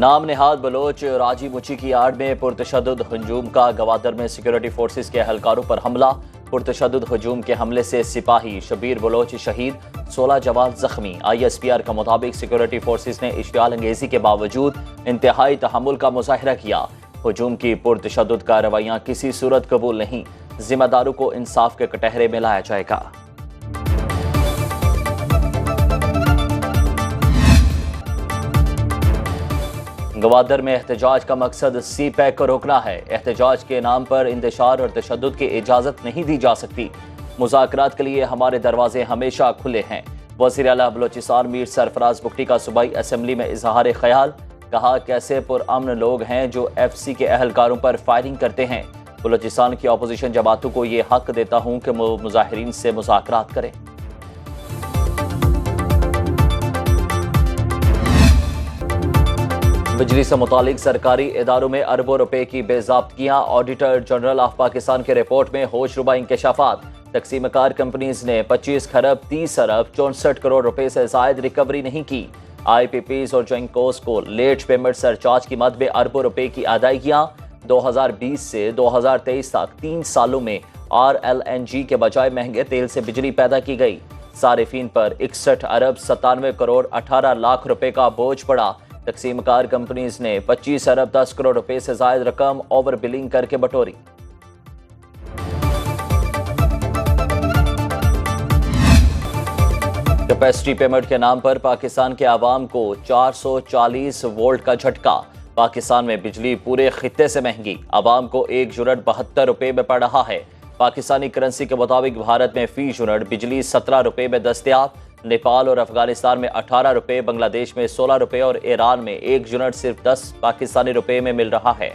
नाम नेहाद बलोच राजी मुची की आड़ में पुरतशद्दुद हजूम का गवादर में सिक्योरिटी फोर्सेस के एहलकारों पर हमला। पुरतशद्दुद हजूम के हमले से सिपाही शबीर बलोच शहीद, 16 जवान जख्मी। ISPR का मुताबिक सिक्योरिटी फोर्सेस ने इश्तियाल अंगेजी के बावजूद इंतहाई तहम्मुल का मुजाहिरा किया। हजूम की पुरतशद्दुद कार्रवाइयां किसी सूरत कबूल नहीं, जिम्मेदारों को इंसाफ के कटहरे में लाया जाएगा। गवादर में एहतजाज का मकसद CPEC को रोकना है। एहतजाज के नाम पर इंतशार और तशद्दुद की इजाज़त नहीं दी जा सकती। मुज़ाकरात के लिए हमारे दरवाजे हमेशा खुले हैं। वज़ीर आला बलोचिस्तान मीर सरफराज बुगटी का सूबाई असम्बली में इजहार ख्याल, कहा कैसे पुरअमन लोग हैं जो FC के एहलकारों पर फायरिंग करते हैं। बलोचिस्तान की अपोजिशन जमातों को ये हक देता हूँ कि मुजाहिरीन से मुज़ाकरात करें। बिजली से मुतालिक सरकारी इदारों में अरबों रुपए की बेज़ाब्तियां। ऑडिटर जनरल ऑफ पाकिस्तान की रिपोर्ट में होशरुबा इंकशाफात। तकसीम कार कंपनीज ने 25 खरब 30 अरब 64 करोड़ रुपए से जायद रिकवरी नहीं की। IPPs और जेंकोस को लेट पेमेंट सरचार्ज की मद में अरबों रुपए की अदायगियां। 2020 से 2023 तक 3 सालों में RLNG के बजाय महंगे तेल से बिजली पैदा की गई। सारिफीन पर 61 अरब 97 करोड़ 18 लाख रुपए का बोझ पड़ा। तकसीम कार कंपनीज ने 25 अरब 10 करोड़ रुपए से जायद रकम ओवर बिलिंग करके बटोरी। कैपेसिटी पेमेंट के नाम पर पाकिस्तान के आवाम को 440 वोल्ट का झटका। पाकिस्तान में बिजली पूरे खित्ते से महंगी, आवाम को 1 यूनिट 72 रुपए में पड़ रहा है। पाकिस्तानी करेंसी के मुताबिक भारत में फी यूनिट बिजली 17 रुपए में दस्तयाब। नेपाल और अफगानिस्तान में 18 रुपए, बांग्लादेश में 16 रुपए और ईरान में 1 यूनिट सिर्फ 10 पाकिस्तानी रुपए में मिल रहा है।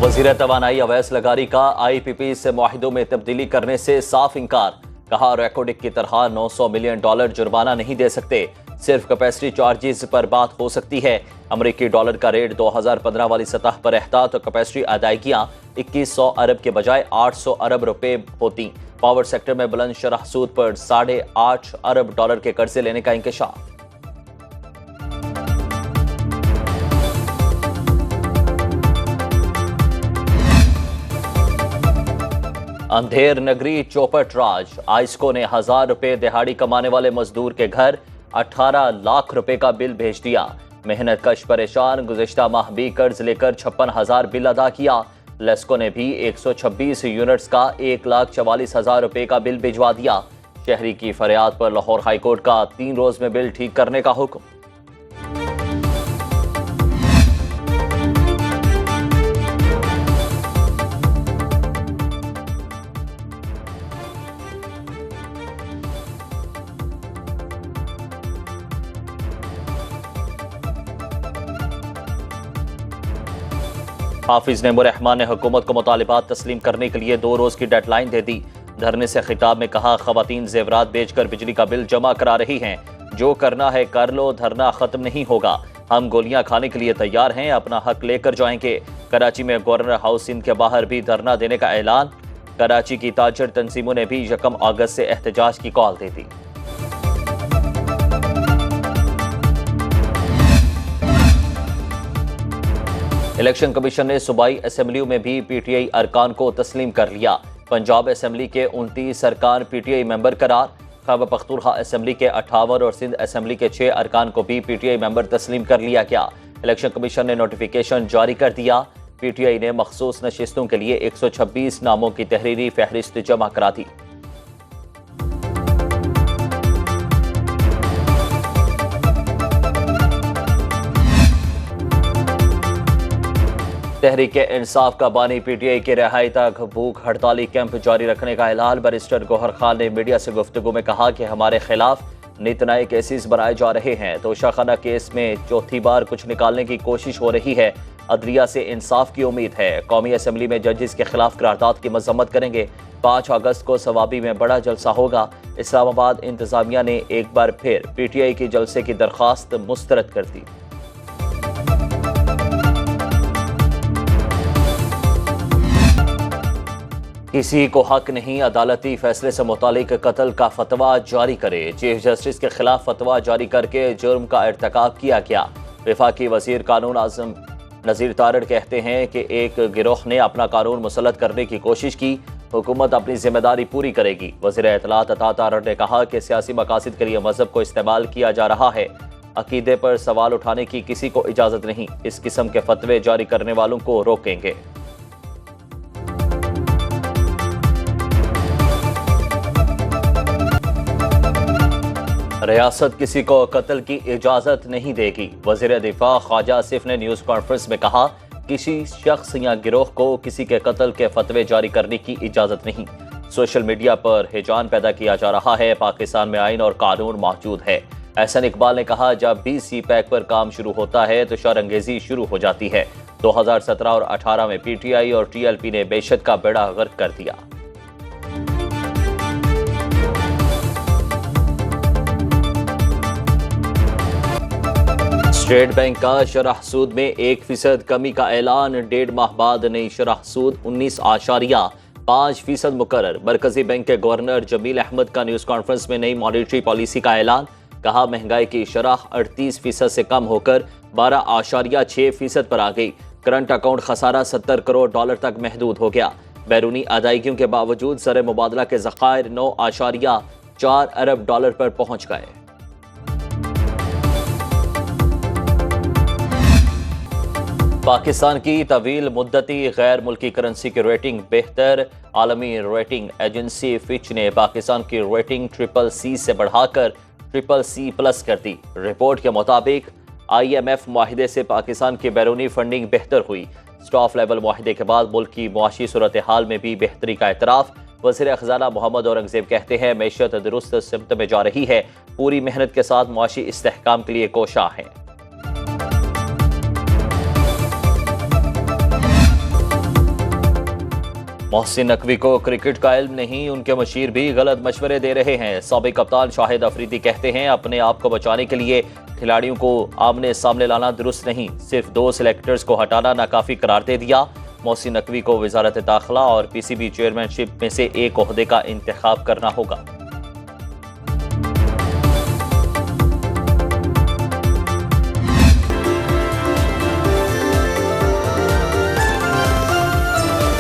वज़ीर तवानाई अवैस लगारी का IPP से मुआहिदों में तब्दीली करने से साफ इनकार। कहा रेकोडिक की तरह $900 मिलियन जुर्माना नहीं दे सकते, सिर्फ कैपेसिटी चार्जेस पर बात हो सकती है। अमेरिकी डॉलर का रेट 2015 वाली सतह पर रहता तो कैपेसिटी अदायगियां 2100 अरब के बजाय 800 अरब रुपए होती। पावर सेक्टर में बुलंद शरह सूद पर $8.5 अरब के कर्जे लेने का इंकशाफ। अंधेर नगरी चौपट राज। आइस्को ने 1000 रुपए दिहाड़ी कमाने वाले मजदूर के घर 18 लाख रुपए का बिल भेज दिया। मेहनत कश परेशान, गुज़िश्ता माह भी कर्ज लेकर 56,000 बिल अदा किया। लेस्को ने भी 126 यूनिट्स का 1,44,000 रुपए का बिल भिजवा दिया। शहरी की फरियाद पर लाहौर हाईकोर्ट का 3 रोज में बिल ठीक करने का हुक्म। हाफिज नेमुर्रहमान ने हुकूमत को मुतालिबात तस्लीम करने के लिए 2 रोज की डेडलाइन दे दी। धरने से खिताब में कहा खवातीन जेवरात बेचकर बिजली का बिल जमा करा रही हैं, जो करना है कर लो, धरना खत्म नहीं होगा। हम गोलियां खाने के लिए तैयार हैं, अपना हक लेकर जाएंगे। कराची में गवर्नर हाउस सिंध के बाहर भी धरना देने का ऐलान। कराची की ताजर तंजीमों ने भी 1 अगस्त से एहतजाज की कॉल दे दी। इलेक्शन कमीशन ने सूबाई असेंबलियों में भी PTI अरकान को तस्लीम कर लिया। पंजाब असेंबली के 29 अरकान PTI मेंबर करार। खैबर पख्तूनख्वा असेंबली के 58 और सिंध असेंबली के 6 अरकान को भी PTI मेंबर तस्लीम कर लिया गया। इलेक्शन कमीशन ने नोटिफिकेशन जारी कर दिया। PTI ने मखसूस नशिस्तों के लिए 126 नामों की तहरीरी फहरिस्त जमा करा दी। तहरीक इंसाफ का बानी PTI की रिहाई तक भूख हड़ताली कैंप जारी रखने का ऐलान। बैरिस्टर गौहर खान ने मीडिया से गुफ्तगू में कहा कि हमारे खिलाफ नित नए केसेस बनाए जा रहे हैं। तोशाखाना केस में चौथी बार कुछ निकालने की कोशिश हो रही है। अदलिया से इंसाफ की उम्मीद है। कौमी असम्बली में जजेस के खिलाफ करारदाद की मजम्मत करेंगे। 5 अगस्त को सवाबी में बड़ा जलसा होगा। इस्लामाबाद इंतजामिया ने एक बार फिर PTI की जलसे की दरख्वास्त मुस्तरद कर दी। किसी को हक नहीं अदालती फैसले से मुतालिक कत्ल का फतवा जारी करे। चीफ जस्टिस के खिलाफ फतवा जारी करके जुर्म का इर्तकाब किया गया। वफाकी वजीर कानून आजम नज़ीर तारड़ कहते हैं कि एक गिरोह ने अपना कानून मुसल्लत करने की कोशिश की, हुकूमत अपनी जिम्मेदारी पूरी करेगी। वज़ीर इत्तलात अता तारड़ ने कहा कि सियासी मकासद के लिए मजहब को इस्तेमाल किया जा रहा है। अकीदे पर सवाल उठाने की किसी को इजाज़त नहीं। इस किस्म के फतवे जारी करने वालों को रोकेंगे। रियासत किसी को कत्ल की इजाजत नहीं देगी। वज़ीर दिफा ख्वाजा आसिफ ने न्यूज कॉन्फ्रेंस में कहा, किसी शख्स या गिरोह को किसी के कत्ल के फतवे जारी करने की इजाजत नहीं। सोशल मीडिया पर हिजान पैदा किया जा रहा है। पाकिस्तान में आइन और कानून मौजूद है। एहसन इकबाल ने कहा, जब भी सी पैक पर काम शुरू होता है तो शरअंगेजी शुरू हो जाती है। 2017 और 18 में PTI और TLP ने बेशत का बेड़ा गर्क कर दिया। स्टेट बैंक का शरह सूद में 1% कमी का ऐलान। 1.5 माह बाद नई शरह सूद 19.5% मुकर्रर। मरकजी बैंक के गवर्नर जमील अहमद का न्यूज कॉन्फ्रेंस में नई मॉनेटरी पॉलिसी का ऐलान। कहा, महंगाई की शरह 38% से कम होकर 12.6% पर आ गई। करंट अकाउंट खसारा $70 करोड़ तक महदूद हो गया। बैरूनी अदायगियों के बावजूद ज़र मुबादला के ज़खायर $9.4 अरब पर पहुंच गए। पाकिस्तान की तवील मुद्दती गैर मुल्की करेंसी की रेटिंग बेहतर। आलमी रेटिंग एजेंसी फिच ने पाकिस्तान की रेटिंग CCC से बढ़ाकर CCC+ कर दी। रिपोर्ट के मुताबिक IMF मुआहिदे से पाकिस्तान की बैरूनी फंडिंग बेहतर हुई। स्टाफ लेवल मुआहिदे के बाद मुल्क की मुआशी सूरत हाल में भी बेहतरी का एतराफ़। वज़ीर ख़ज़ाना मोहम्मद औरंगज़ेब कहते हैं, मैशत दुरुस्त सिमत में जा रही है। पूरी मेहनत के साथ मुआशी इस्तेहकाम के लिए कोशा है। मोहसिन नकवी को क्रिकेट का इल्म नहीं, उनके मशीर भी गलत मशवरे दे रहे हैं। साबिक कप्तान शाहिद अफरीदी कहते हैं, अपने आप को बचाने के लिए खिलाड़ियों को आमने सामने लाना दुरुस्त नहीं। सिर्फ 2 सिलेक्टर्स को हटाना नाकाफी करार दे दिया। मोहसिन नकवी को वजारत दाखिला और PCB चेयरमैनशिप में से एक ओहदे का इंतखाब करना होगा।